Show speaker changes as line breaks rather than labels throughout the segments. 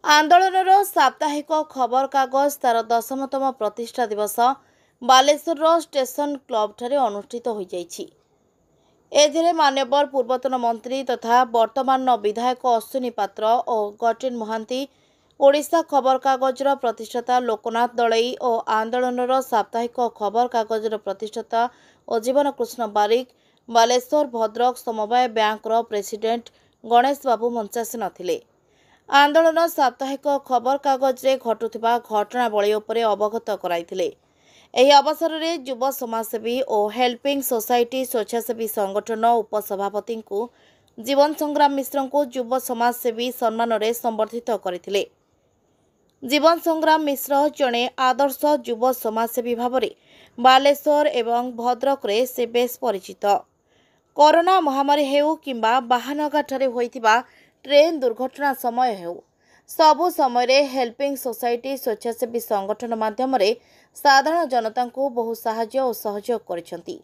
आंदोलनर साप्ताहिक खबर कागज तार 10तम प्रतिष्ठा दिवस बालेश्वर स्टेशन क्लब ठारे अनुष्ठित हो जाइछि। एथिरे मान्यवर पूर्वतन मंत्री तथा वर्तमान विधायक अश्विनी पात्र और गटेन महांती, ओडिशा खबर कागजर प्रतिष्ठाता लोकनाथ दलई और आंदोलनर साप्ताहिक खबर कागजर प्रतिष्ठाता अजीवन कृष्ण बारिक, बालेश्वर भद्रक समवाय बैंकर प्रेसिडेंट गणेश बाबू मंचासीन थिले। आंदोलन साप्ताहिक खबर कागज रे घटुथिबा घटनावली उपरे अवगत कराइथिले। एही अवसर में युव समाजसेवी और हेल्पिंग सोसाइटी स्वेच्छासेवी संगठन उपसभापति को जीवन संग्राम मिश्र को युव समाजसेवी सम्मान रे संबर्धित करथिले। जीवन संग्राम मिश्र जड़े आदर्श युव समाजसेवी भाव बालेश्वर एवं भद्रक रे से बेस परिचित। कोरोना महामारी हेउ किंबा बाहानगाठारे होइतिबा ट्रेन दुर्घटना समय हेउ सबु समय हेल्पिंग सोसाइटी स्वेच्छासेवी संगठन माध्यम साधारण जनता को बहु साहाय्य और सहयोग करिसेंती।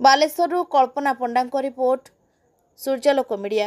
बालेश्वर कल्पना पंडा रिपोर्ट, सूर्यालोक मीडिया।